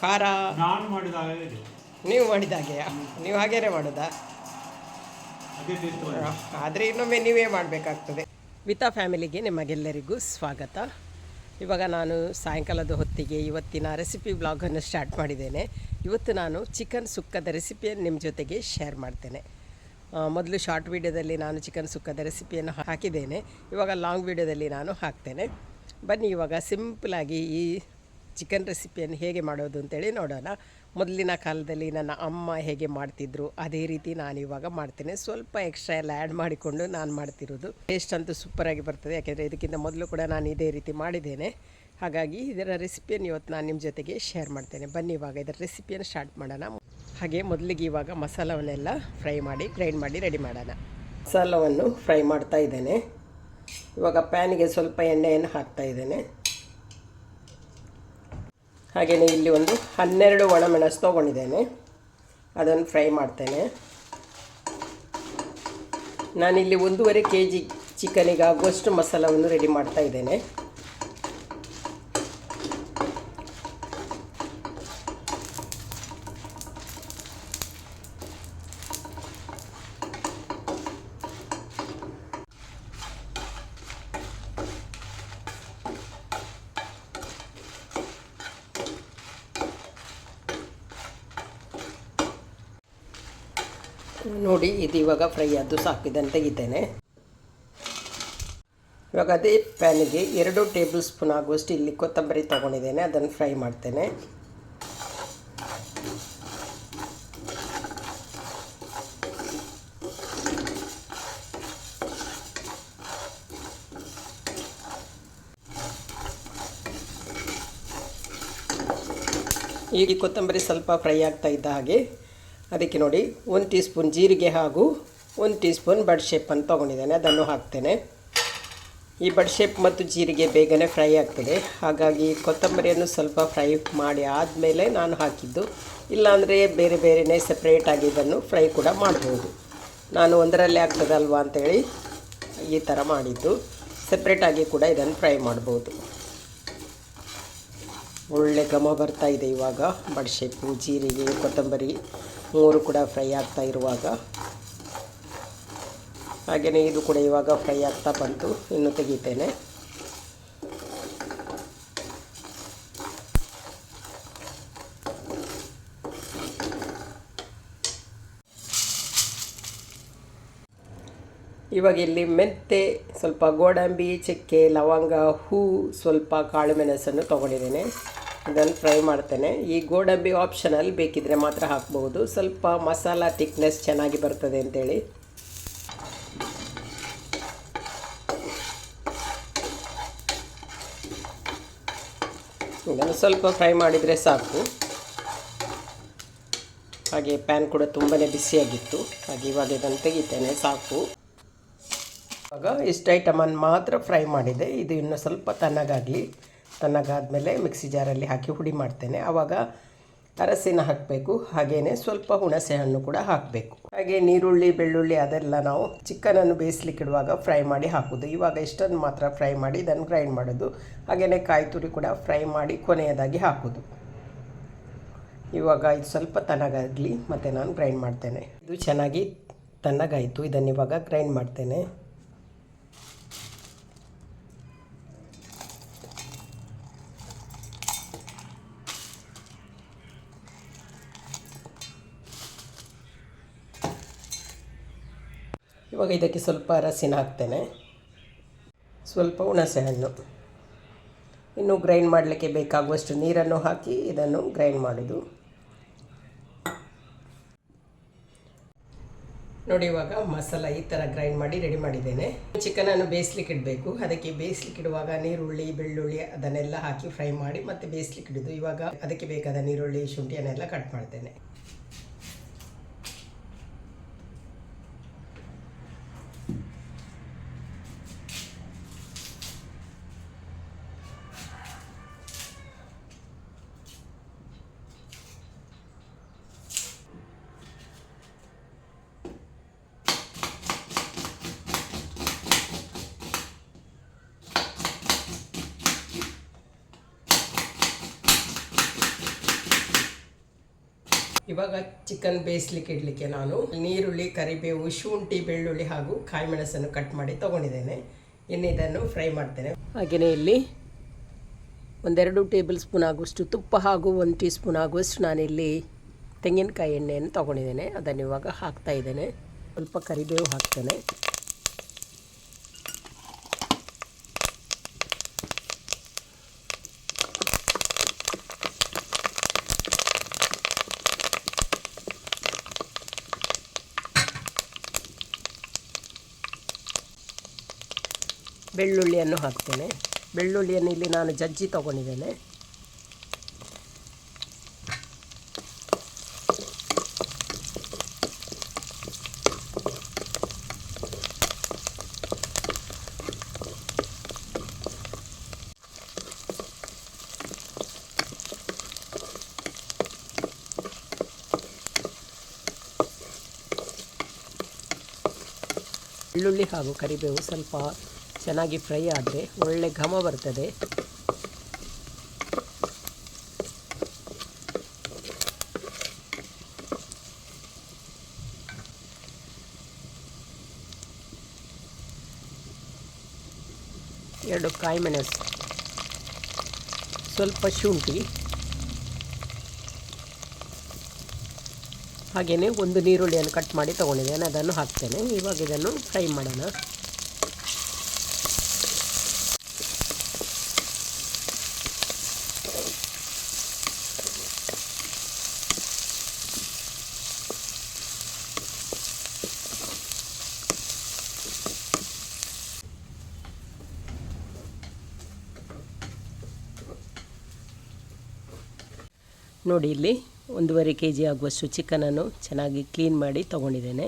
ಖಾರ ನಾನು ಮಾಡಿದ ಹಾಗೆ ಇದೆ. ನೀವು ಮಾಡಿದ ಹಾಗೆಯಾ? ನೀವು ಹಾಗೇನೆ ಮಾಡೋದಾ? ಅದೇ ಟೇಸ್ಟ್ ಬರ್ತದೆ. ಆದರೆ ಇನ್ನೊಮ್ಮೆ ನೀವೇ ಮಾಡಬೇಕಾಗ್ತದೆ. ವಿತಾ ಫ್ಯಾಮಿಲಿಗೆ ನಿಮಗೆಲ್ಲರಿಗೂ ಸ್ವಾಗತ. ಇವಾಗ ನಾನು ಸಾಯಂಕಾಲದ ಹೊತ್ತಿಗೆ ಇವತ್ತಿನ ರೆಸಿಪಿ ಬ್ಲಾಗನ್ನು ಸ್ಟಾರ್ಟ್ ಮಾಡಿದ್ದೇನೆ. ಇವತ್ತು ನಾನು ಚಿಕನ್ ಸುಕ್ಕದ ರೆಸಿಪಿಯನ್ನು ನಿಮ್ಮ ಜೊತೆಗೆ ಶೇರ್ ಮಾಡ್ತೇನೆ. ಮೊದಲು ಶಾರ್ಟ್ ವೀಡಿಯೋದಲ್ಲಿ ನಾನು ಚಿಕನ್ ಸುಕ್ಕದ ರೆಸಿಪಿಯನ್ನು ಹಾಕಿದ್ದೇನೆ. ಇವಾಗ ಲಾಂಗ್ ವೀಡಿಯೋದಲ್ಲಿ ನಾನು ಹಾಕ್ತೇನೆ. ಬನ್ನಿ ಇವಾಗ ಸಿಂಪಲಾಗಿ ಈ ಚಿಕನ್ ರೆಸಿಪಿಯನ್ನು ಹೇಗೆ ಮಾಡೋದು ಅಂತೇಳಿ ನೋಡೋಣ. ಮೊದಲಿನ ಕಾಲದಲ್ಲಿ ನನ್ನ ಅಮ್ಮ ಹೇಗೆ ಮಾಡ್ತಿದ್ರು ಅದೇ ರೀತಿ ನಾನು ಇವಾಗ ಮಾಡ್ತೇನೆ. ಸ್ವಲ್ಪ ಎಕ್ಸ್ಟ್ರಾ ಎಲ್ಲ ಆ್ಯಡ್ ಮಾಡಿಕೊಂಡು ನಾನು ಮಾಡ್ತಿರೋದು. ಟೇಸ್ಟ್ ಅಂತೂ ಸೂಪರಾಗಿ ಬರ್ತದೆ, ಯಾಕೆಂದರೆ ಇದಕ್ಕಿಂತ ಮೊದಲು ಕೂಡ ನಾನು ಇದೇ ರೀತಿ ಮಾಡಿದ್ದೇನೆ. ಹಾಗಾಗಿ ಇದರ ರೆಸಿಪಿಯನ್ನು ಇವತ್ತು ನಾನು ನಿಮ್ಮ ಜೊತೆಗೆ ಶೇರ್ ಮಾಡ್ತೇನೆ. ಬನ್ನಿ ಇವಾಗ ಇದರ ರೆಸಿಪಿಯನ್ನು ಸ್ಟಾರ್ಟ್ ಮಾಡೋಣ. ಹಾಗೆ ಮೊದಲಿಗೆ ಇವಾಗ ಮಸಾಲವನ್ನೆಲ್ಲ ಫ್ರೈ ಮಾಡಿ ಗ್ರೈಂಡ್ ಮಾಡಿ ರೆಡಿ ಮಾಡೋಣ. ಮಸಾಲವನ್ನು ಫ್ರೈ ಮಾಡ್ತಾ ಇದ್ದೇನೆ. ಇವಾಗ ಪ್ಯಾನಿಗೆ ಸ್ವಲ್ಪ ಎಣ್ಣೆಯನ್ನು ಹಾಕ್ತಾ ಇದ್ದೇನೆ. ಹಾಗೆಯೇ ಇಲ್ಲಿ ಒಂದು 12 ಒಣಮೆಣಸು ತೊಗೊಂಡಿದ್ದೇನೆ, ಅದನ್ನು ಫ್ರೈ ಮಾಡ್ತೇನೆ. ನಾನಿಲ್ಲಿ 1.5 kg ಚಿಕನಿಗೆ ಆಗುವಷ್ಟು ಮಸಾಲವನ್ನು ರೆಡಿ ಮಾಡ್ತಾ ಇದ್ದೇನೆ. ನೋಡಿ, ಇದು ಇವಾಗ ಫ್ರೈ ಆದ್ದು ಸಾಕು, ಇದನ್ನು ತೆಗಿತೇನೆ. ಇವಾಗ ಅದೇ ಪ್ಯಾನಿಗೆ 2 ಟೇಬಲ್ ಸ್ಪೂನ್ ಆಗುವಷ್ಟು ಇಲ್ಲಿ ಕೊತ್ತಂಬರಿ ತೊಗೊಂಡಿದ್ದೇನೆ, ಅದನ್ನು ಫ್ರೈ ಮಾಡ್ತೇನೆ. ಈಗ ಕೊತ್ತಂಬರಿ ಸ್ವಲ್ಪ ಫ್ರೈ ಆಗ್ತಾ ಇದ್ದ ಹಾಗೆ ಅದಕ್ಕೆ ನೋಡಿ 1 ಟೀ ಸ್ಪೂನ್ ಜೀರಿಗೆ ಹಾಗೂ 1 ಟೀ ಸ್ಪೂನ್ ಬಡ್ಶೇಪನ್ನು ತೊಗೊಂಡಿದ್ದೇನೆ, ಅದನ್ನು ಹಾಕ್ತೇನೆ. ಈ ಬಡ್ಶೇಪ್ ಮತ್ತು ಜೀರಿಗೆ ಬೇಗನೆ ಫ್ರೈ ಆಗ್ತದೆ, ಹಾಗಾಗಿ ಕೊತ್ತಂಬರಿಯನ್ನು ಸ್ವಲ್ಪ ಫ್ರೈ ಮಾಡಿ ಆದಮೇಲೆ ನಾನು ಹಾಕಿದ್ದು. ಇಲ್ಲಾಂದರೆ ಬೇರೆ ಬೇರೆಯೇ ಸಪ್ರೇಟಾಗಿ ಇದನ್ನು ಫ್ರೈ ಕೂಡ ಮಾಡ್ಬೋದು. ನಾನು ಒಂದರಲ್ಲೇ ಆಗ್ತದಲ್ವಾ ಅಂಥೇಳಿ ಈ ಥರ ಮಾಡಿದ್ದು. ಸಪ್ರೇಟಾಗಿ ಕೂಡ ಇದನ್ನು ಫ್ರೈ ಮಾಡ್ಬೋದು. ಒಳ್ಳೆ ಘಮ ಬರ್ತಾ ಇದೆ ಇವಾಗ. ಬಡ್ಶೇಪು, ಜೀರಿಗೆ, ಕೊತ್ತಂಬರಿ 3 ಕೂಡ ಫ್ರೈ ಆಗ್ತಾ ಇರುವಾಗ. ಹಾಗೆಯೇ ಇದು ಕೂಡ ಇವಾಗ ಫ್ರೈ ಆಗ್ತಾ ಬಂತು, ಇನ್ನು ತೆಗಿತೇನೆ. ಇವಾಗ ಇಲ್ಲಿ ಮೆಂತೆ, ಸ್ವಲ್ಪ ಗೋಡಂಬಿ, ಚಕ್ಕೆ, ಲವಂಗ, ಹೂ, ಸ್ವಲ್ಪ ಕಾಳು ಮೆಣಸನ್ನು ತೊಗೊಂಡಿದ್ದೇನೆ, ಇದನ್ನು ಫ್ರೈ ಮಾಡ್ತೇನೆ. ಈ ಗೋಡಂಬಿ ಆಪ್ಷನಲ್, ಬೇಕಿದ್ದರೆ ಮಾತ್ರ ಹಾಕ್ಬೋದು. ಸ್ವಲ್ಪ ಮಸಾಲ ಥಿಕ್ನೆಸ್ ಚೆನ್ನಾಗಿ ಬರ್ತದೆ ಅಂತೇಳಿ. ಇದನ್ನು ಸ್ವಲ್ಪ ಫ್ರೈ ಮಾಡಿದರೆ ಸಾಕು. ಹಾಗೆ ಪ್ಯಾನ್ ಕೂಡ ತುಂಬಾ ಬಿಸಿಯಾಗಿತ್ತು, ಹಾಗೆ ಇವಾಗ ಇದನ್ನು ತೆಗಿತೇನೆ, ಸಾಕು. ಇವಾಗ ಇಷ್ಟು ಐಟಮನ್ನು ಮಾತ್ರ ಫ್ರೈ ಮಾಡಿದೆ. ಇದು ಇನ್ನೂ ಸ್ವಲ್ಪ ತಣ್ಣಗಾದಮೇಲೆ ಮಿಕ್ಸಿ ಜಾರಲ್ಲಿ ಹಾಕಿ ಹುಡಿ ಮಾಡ್ತೇನೆ. ಆವಾಗ ಅರಸಿನ ಹಾಕಬೇಕು, ಹಾಗೆಯೇ ಸ್ವಲ್ಪ ಹುಣಸೆ ಹಣ್ಣು ಕೂಡ ಹಾಕಬೇಕು. ಹಾಗೆ ನೀರುಳ್ಳಿ, ಬೆಳ್ಳುಳ್ಳಿ ಅದೆಲ್ಲ ನಾವು ಚಿಕನನ್ನು ಬೇಯಿಸ್ಲಿಕ್ಕಿಡುವಾಗ ಫ್ರೈ ಮಾಡಿ ಹಾಕೋದು. ಇವಾಗ ಇಷ್ಟನ್ನು ಮಾತ್ರ ಫ್ರೈ ಮಾಡಿ ಇದನ್ನು ಗ್ರೈಂಡ್ ಮಾಡೋದು. ಹಾಗೆಯೇ ಕಾಯಿ ತುರಿ ಕೂಡ ಫ್ರೈ ಮಾಡಿ ಕೊನೆಯದಾಗಿ ಹಾಕೋದು. ಇವಾಗ ಇದು ಸ್ವಲ್ಪ ತಣ್ಣಗಾಗಲಿ, ಮತ್ತು ನಾನು ಗ್ರೈಂಡ್ ಮಾಡ್ತೇನೆ. ಇದು ಚೆನ್ನಾಗಿ ತಣ್ಣಗಾಯಿತು, ಇದನ್ನು ಇವಾಗ ಗ್ರೈಂಡ್ ಮಾಡ್ತೇನೆ. ಇವಾಗ ಇದಕ್ಕೆ ಸ್ವಲ್ಪ ಅರಸಿನ ಹಾಕ್ತೇನೆ, ಸ್ವಲ್ಪ ಹುಣಸೆ ಹಣ್ಣು, ಇನ್ನು ಗ್ರೈಂಡ್ ಮಾಡಲಿಕ್ಕೆ ಬೇಕಾಗುವಷ್ಟು ನೀರನ್ನು ಹಾಕಿ ಇದನ್ನು ಗ್ರೈಂಡ್ ಮಾಡೋದು. ನೋಡಿ, ಇವಾಗ ಮಸಾಲ ಈ ಥರ ಗ್ರೈಂಡ್ ಮಾಡಿ ರೆಡಿ ಮಾಡಿದ್ದೇನೆ. ಚಿಕನನ್ನು ಬೇಯಿಸ್ಲಿಕ್ಕೆ ಇಡಬೇಕು. ಅದಕ್ಕೆ ಬೇಯಿಸ್ಲಿಕ್ಕೆ ಇಡುವಾಗ ನೀರುಳ್ಳಿ, ಬೆಳ್ಳುಳ್ಳಿ ಅದನ್ನೆಲ್ಲ ಹಾಕಿ ಫ್ರೈ ಮಾಡಿ ಮತ್ತೆ ಬೇಯಿಸ್ಲಿಕ್ಕೆ ಇಡೋದು. ಇವಾಗ ಅದಕ್ಕೆ ಬೇಕಾದ ನೀರುಳ್ಳಿ, ಶುಂಠಿಯನ್ನೆಲ್ಲ ಕಟ್ ಮಾಡ್ತೇನೆ. ಇವಾಗ ಚಿಕನ್ ಬೇಯಿಸ್ಲಿಕ್ಕೆ ಇಡಲಿಕ್ಕೆ ನಾನು ನೀರುಳ್ಳಿ, ಕರಿಬೇವು, ಶುಂಠಿ, ಬೆಳ್ಳುಳ್ಳಿ ಹಾಗೂ ಕಾಯಿ ಮೆಣಸನ್ನು ಕಟ್ ಮಾಡಿ ತೊಗೊಂಡಿದ್ದೇನೆ. ಇನ್ನು ಇದನ್ನು ಫ್ರೈ ಮಾಡ್ತೇನೆ. ಹಾಗೆಯೇ ಇಲ್ಲಿ 1-2 ಟೇಬಲ್ ಸ್ಪೂನ್ ಆಗುವಷ್ಟು ತುಪ್ಪ ಹಾಗೂ 1 ಟೀ ಸ್ಪೂನ್ ಆಗುವಷ್ಟು ನಾನಿಲ್ಲಿ ತೆಂಗಿನಕಾಯಿ ಎಣ್ಣೆಯನ್ನು ತೊಗೊಂಡಿದ್ದೇನೆ. ಅದನ್ನು ಇವಾಗ ಹಾಕ್ತಾ ಇದ್ದೇನೆ. ಸ್ವಲ್ಪ ಕರಿಬೇವು ಹಾಕ್ತೇನೆ. ಬೆಳ್ಳುಳ್ಳಿಯನ್ನು ಹಾಕ್ತೇನೆ. ಬೆಳ್ಳುಳ್ಳಿಯನ್ನು ಇಲ್ಲಿ ನಾನು ಜಜ್ಜಿ ತೊಗೊಂಡಿದ್ದೇನೆ. ಬೆಳ್ಳುಳ್ಳಿ ಹಾಗೂ ಕರಿಬೇವು ಸ್ವಲ್ಪ ಚೆನ್ನಾಗಿ ಫ್ರೈ ಆದರೆ ಒಳ್ಳೆ ಘಮ ಬರ್ತದೆ. ಎರಡು ಕಾಯಿ ಮೆಣಸು, ಸ್ವಲ್ಪ ಶುಂಠಿ, ಹಾಗೆಯೇ 1 ನೀರುಳ್ಳಿಯನ್ನು ಕಟ್ ಮಾಡಿ ತೊಗೊಂಡಿದ್ದೇನೆ. ಅದನ್ನು ಹಾಕ್ತೇನೆ. ಇವಾಗ ಇದನ್ನು ಫ್ರೈ ಮಾಡೋಣ. ನೋಡಿ, ಇಲ್ಲಿ 1.5 kg ಆಗುವಷ್ಟು ಚಿಕನನ್ನು ಚೆನ್ನಾಗಿ ಕ್ಲೀನ್ ಮಾಡಿ ತೊಗೊಂಡಿದ್ದೇನೆ.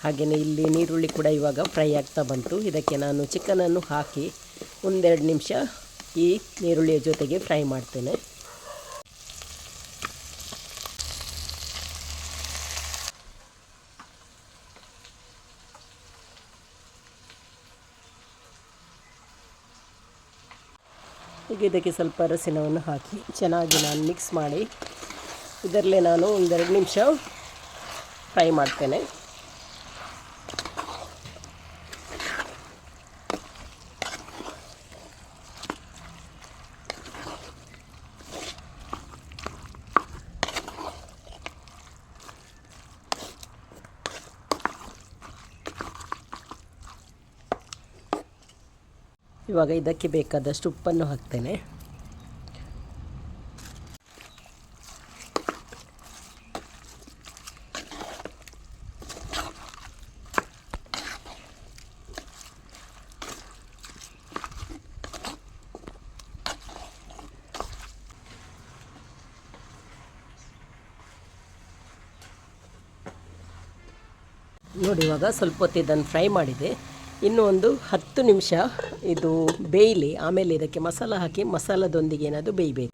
ಹಾಗೆಯೇ ಇಲ್ಲಿ ನೀರುಳ್ಳಿ ಕೂಡ ಇವಾಗ ಫ್ರೈ ಆಗ್ತಾ ಬಂತು. ಇದಕ್ಕೆ ನಾನು ಚಿಕನನ್ನು ಹಾಕಿ 1-2 ನಿಮಿಷ ಈ ನೀರುಳ್ಳಿಯ ಜೊತೆಗೆ ಫ್ರೈ ಮಾಡ್ತೇನೆ. ಈಗ ಇದಕ್ಕೆ ಸ್ವಲ್ಪ ಅರಸಿನವನ್ನು ಹಾಕಿ ಚೆನ್ನಾಗಿ ನಾನು ಮಿಕ್ಸ್ ಮಾಡಿ ಇದರಲ್ಲೇ ನಾನು 1-2 ನಿಮಿಷ ಫ್ರೈ ಮಾಡ್ತೇನೆ. ಇವಾಗ ಇದಕ್ಕೆ ಬೇಕಾದಷ್ಟು ಉಪ್ಪನ್ನು ಹಾಕ್ತೇನೆ. ನೋಡಿ, ಇವಾಗ ಸ್ವಲ್ಪ ಹೊತ್ತು ಇದನ್ನು ಫ್ರೈ ಮಾಡಿದೆ. ಇನ್ನೂ ಒಂದು 10 ನಿಮಿಷ ಇದು ಬೇಯಲಿ. ಆಮೇಲೆ ಇದಕ್ಕೆ ಮಸಾಲ ಹಾಕಿ ಮಸಾಲದೊಂದಿಗೆ ಏನಾದರೂ ಬೇಯಬೇಕು.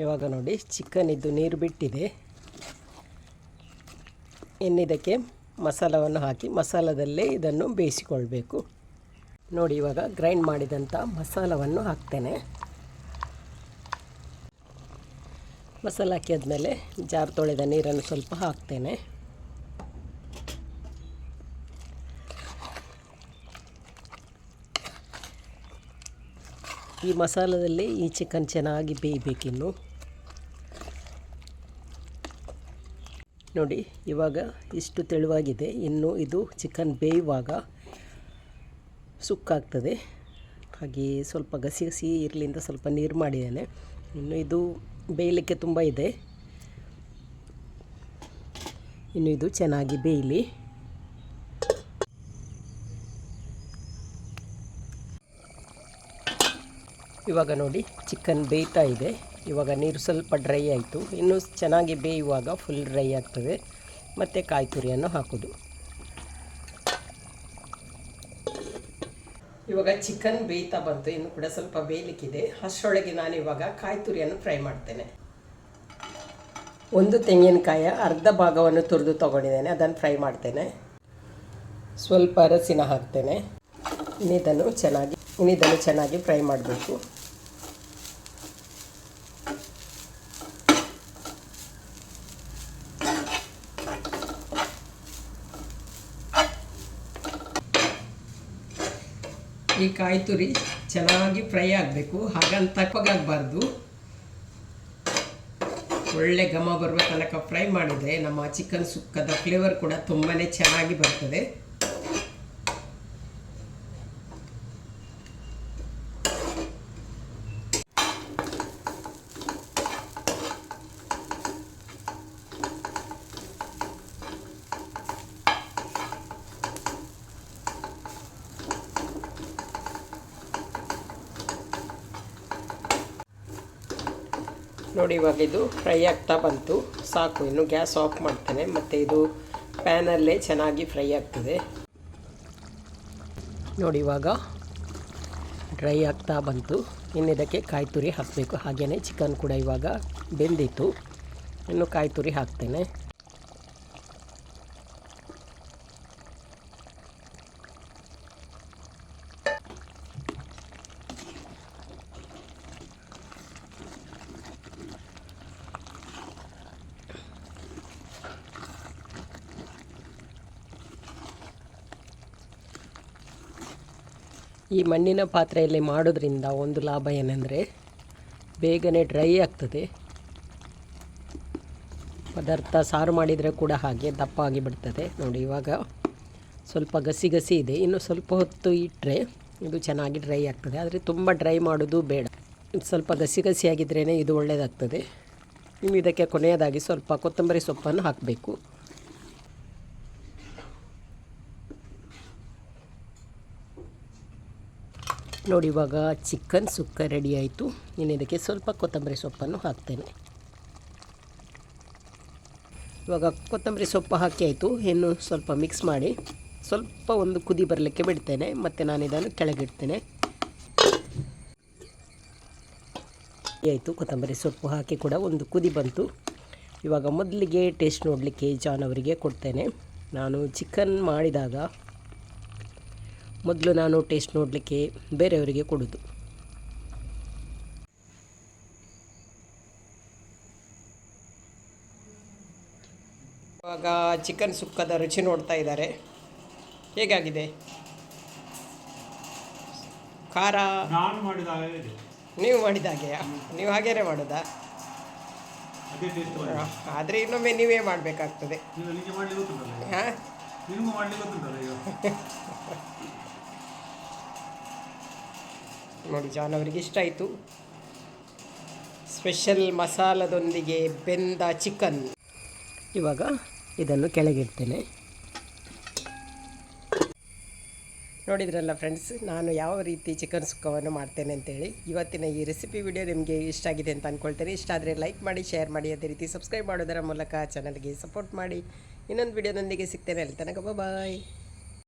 ಇವಾಗ ನೋಡಿ, ಚಿಕನ್ ಇದು ನೀರು ಬಿಟ್ಟಿದೆ. ಇನ್ನಿದಕ್ಕೆ ಮಸಾಲವನ್ನು ಹಾಕಿ ಮಸಾಲದಲ್ಲೇ ಇದನ್ನು ಬೇಯಿಸಿಕೊಳ್ಬೇಕು. ನೋಡಿ, ಇವಾಗ ಗ್ರೈಂಡ್ ಮಾಡಿದಂಥ ಮಸಾಲವನ್ನು ಹಾಕ್ತೇನೆ. ಮಸಾಲ ಹಾಕಿದ್ಮೇಲೆ ಜಾರ್ ತೊಳೆದ ನೀರನ್ನು ಸ್ವಲ್ಪ ಹಾಕ್ತೇನೆ. ಈ ಮಸಾಲದಲ್ಲಿ ಈ ಚಿಕನ್ ಚೆನ್ನಾಗಿ ಬೇಯಬೇಕಿನ್ನು. ನೋಡಿ, ಇವಾಗ ಇಷ್ಟು ತೆಳುವಾಗಿದೆ. ಇನ್ನು ಇದು ಚಿಕನ್ ಬೇಯುವಾಗ ಸುಕ್ಕಾಗ್ತದೆ. ಹಾಗೆ ಸ್ವಲ್ಪ ಗಸಿ ಗಸಿ ಇರಲಿಂದ ಸ್ವಲ್ಪ ನೀರು ಮಾಡಿದ್ದೇನೆ. ಇನ್ನು ಇದು ಬೇಯಲಿಕ್ಕೆ ತುಂಬ ಇದೆ. ಇನ್ನು ಇದು ಚೆನ್ನಾಗಿ ಬೇಯಲಿ. ಇವಾಗ ನೋಡಿ, ಚಿಕನ್ ಬೇಯ್ತಾ ಇದೆ. ಇವಾಗ ನೀರು ಸ್ವಲ್ಪ ಡ್ರೈ ಆಯಿತು. ಇನ್ನು ಚೆನ್ನಾಗಿ ಬೇಯುವಾಗ ಫುಲ್ ಡ್ರೈ ಆಗ್ತದೆ. ಮತ್ತು ಕಾಯಿ ತುರಿಯನ್ನು ಹಾಕೋದು. ಇವಾಗ ಚಿಕನ್ ಬೇಯ್ತಾ ಬಂತು. ಇನ್ನು ಕೂಡ ಸ್ವಲ್ಪ ಬೇಯಲಿಕ್ಕಿದೆ. ಅಷ್ಟರೊಳಗೆ ನಾನು ಇವಾಗ ಕಾಯಿ ತುರಿಯನ್ನು ಫ್ರೈ ಮಾಡ್ತೇನೆ. 1 ತೆಂಗಿನಕಾಯಿಯ ಅರ್ಧ ಭಾಗವನ್ನು ತುರಿದು ತೊಗೊಂಡಿದ್ದೇನೆ. ಅದನ್ನು ಫ್ರೈ ಮಾಡ್ತೇನೆ. ಸ್ವಲ್ಪ ಅರಸಿನ ಹಾಕ್ತೇನೆ. ಇನ್ನಿದನ್ನು ಚೆನ್ನಾಗಿ ಫ್ರೈ ಮಾಡಬೇಕು. ಈ ಕಾಯಿ ತುರಿ ಚೆನ್ನಾಗಿ ಫ್ರೈ ಆಗಬೇಕು, ಹಾಗಂತ ತಪ್ಪಗಾಗಬಾರ್ದು. ಒಳ್ಳೆ ಘಮ ಬರುವ ತನಕ ಫ್ರೈ ಮಾಡಿದರೆ ನಮ್ಮ ಚಿಕನ್ ಸುಕ್ಕದ ಫ್ಲೇವರ್ ಕೂಡ ತುಂಬಾ ಚೆನ್ನಾಗಿ ಬರ್ತದೆ. ನೋಡಿ, ಇವಾಗ ಇದು ಫ್ರೈ ಆಗ್ತಾ ಬಂತು, ಸಾಕು. ಇನ್ನು ಗ್ಯಾಸ್ ಆಫ್ ಮಾಡ್ತೇನೆ. ಮತ್ತು ಇದು ಪ್ಯಾನಲ್ಲೇ ಚೆನ್ನಾಗಿ ಫ್ರೈ ಆಗ್ತದೆ. ನೋಡಿ, ಇವಾಗ ಡ್ರೈ ಆಗ್ತಾ ಬಂತು. ಇನ್ನು ಇದಕ್ಕೆ ಕಾಯಿ ತುರಿ ಹಾಕಬೇಕು. ಹಾಗೆಯೇ ಚಿಕನ್ ಕೂಡ ಇವಾಗ ಬೆಂದಿತ್ತು. ಇನ್ನು ಕಾಯಿ ತುರಿ ಹಾಕ್ತೇನೆ. ಈ ಮಣ್ಣಿನ ಪಾತ್ರೆಯಲ್ಲಿ ಮಾಡೋದ್ರಿಂದ ಒಂದು ಲಾಭ ಏನೆಂದರೆ ಬೇಗನೆ ಡ್ರೈ ಆಗ್ತದೆ. ಪದಾರ್ಥ ಸಾರು ಮಾಡಿದರೆ ಕೂಡ ಹಾಗೆ ದಪ್ಪ ಆಗಿಬಿಡ್ತದೆ. ನೋಡಿ, ಇವಾಗ ಸ್ವಲ್ಪ ಗಸಿ ಗಸಿ ಇದೆ. ಇನ್ನು ಸ್ವಲ್ಪ ಹೊತ್ತು ಇಟ್ಟರೆ ಇದು ಚೆನ್ನಾಗಿ ಡ್ರೈ ಆಗ್ತದೆ. ಆದರೆ ತುಂಬ ಡ್ರೈ ಮಾಡೋದು ಬೇಡ. ಸ್ವಲ್ಪ ಗಸಿ ಗಸಿಯಾಗಿದ್ರೇ ಇದು ಒಳ್ಳೆಯದಾಗ್ತದೆ. ಇನ್ನು ಇದಕ್ಕೆ ಕೊನೆಯದಾಗಿ ಸ್ವಲ್ಪ ಕೊತ್ತಂಬರಿ ಸೊಪ್ಪನ್ನು ಹಾಕಬೇಕು. ನೋಡಿ, ಇವಾಗ ಚಿಕನ್ ಸುಕ್ಕ ರೆಡಿ ಆಯಿತು. ಇನ್ನು ಇದಕ್ಕೆ ಸ್ವಲ್ಪ ಕೊತ್ತಂಬರಿ ಸೊಪ್ಪನ್ನು ಹಾಕ್ತೇನೆ. ಇವಾಗ ಕೊತ್ತಂಬರಿ ಸೊಪ್ಪು ಹಾಕಿ ಆಯಿತು. ಇನ್ನು ಸ್ವಲ್ಪ ಮಿಕ್ಸ್ ಮಾಡಿ ಸ್ವಲ್ಪ ಒಂದು ಕುದಿ ಬರಲಿಕ್ಕೆ ಬಿಡ್ತೇನೆ. ಮತ್ತು ನಾನು ಇದನ್ನು ಕೆಳಗಿಡ್ತೇನೆ. ಆಯಿತು, ಕೊತ್ತಂಬರಿ ಸೊಪ್ಪು ಹಾಕಿ ಕೂಡ ಒಂದು ಕುದಿ ಬಂತು. ಇವಾಗ ಮೊದಲಿಗೆ ಟೇಸ್ಟ್ ನೋಡಲಿಕ್ಕೆ ಜಾನ್ ಅವರಿಗೆ ಕೊಡ್ತೇನೆ. ನಾನು ಚಿಕನ್ ಮಾಡಿದಾಗ ಮೊದಲು ನಾನು ಟೇಸ್ಟ್ ನೋಡಲಿಕ್ಕೆ ಬೇರೆಯವರಿಗೆ ಕೊಡೋದು. ಇವಾಗ ಚಿಕನ್ ಸುಕ್ಕದ ರುಚಿ ನೋಡ್ತಾ ಇದ್ದಾರೆ. ಹೇಗಾಗಿದೆ? ಖಾರ ನಾನು ಮಾಡಿದ ಹಾಗೆ ಇದೆ. ನೀವು ಮಾಡಿದ ಹಾಗೆಯಾ? ನೀವು ಹಾಗೇನೆ ಮಾಡೋದಾ? ಅದೇ ಟೇಸ್ಟ್ ಆದರೆ ಇನ್ನೊಮ್ಮೆ ನೀವೇ ಮಾಡಬೇಕಾಗ್ತದೆ. ನೀವು ನಿಮಗೆ ಮಾಡಲಿಕ್ಕೆ ಗೊತ್ತುಂಟಲ್ಲ ಈಗ. ಹಾಂ, ನಿಮಗೂ ಮಾಡಲಿಕ್ಕೆ ಗೊತ್ತುಂಟಲ್ಲ ಈಗ. ನೋಡಿ, ಜಾನ್ ಅವರಿಗೆ ಇಷ್ಟ ಆಯಿತು. ಸ್ಪೆಷಲ್ ಮಸಾಲದೊಂದಿಗೆ ಬೆಂದ ಚಿಕನ್. ಇವಾಗ ಇದನ್ನು ಕೆಳಗಿಡ್ತೇನೆ. ನೋಡಿದ್ರಲ್ಲ ಫ್ರೆಂಡ್ಸ್, ನಾನು ಯಾವ ರೀತಿ ಚಿಕನ್ ಸುಕ್ಕವನ್ನು ಮಾಡ್ತೇನೆ ಅಂತೇಳಿ. ಇವತ್ತಿನ ಈ ರೆಸಿಪಿ ವಿಡಿಯೋ ನಿಮಗೆ ಇಷ್ಟ ಆಗಿದೆ ಅಂತ ಅಂದ್ಕೊಳ್ತೇನೆ. ಇಷ್ಟ ಆದರೆ ಲೈಕ್ ಮಾಡಿ, ಶೇರ್ ಮಾಡಿ, ಅದೇ ರೀತಿ ಸಬ್ಸ್ಕ್ರೈಬ್ ಮಾಡೋದರ ಮೂಲಕ ಚಾನಲ್ಗೆ ಸಪೋರ್ಟ್ ಮಾಡಿ. ಇನ್ನೊಂದು ವಿಡಿಯೋದೊಂದಿಗೆ ಸಿಗ್ತೇನೆ. ಅಲ್ಲಿ ತನಕ ಬಾಯ್.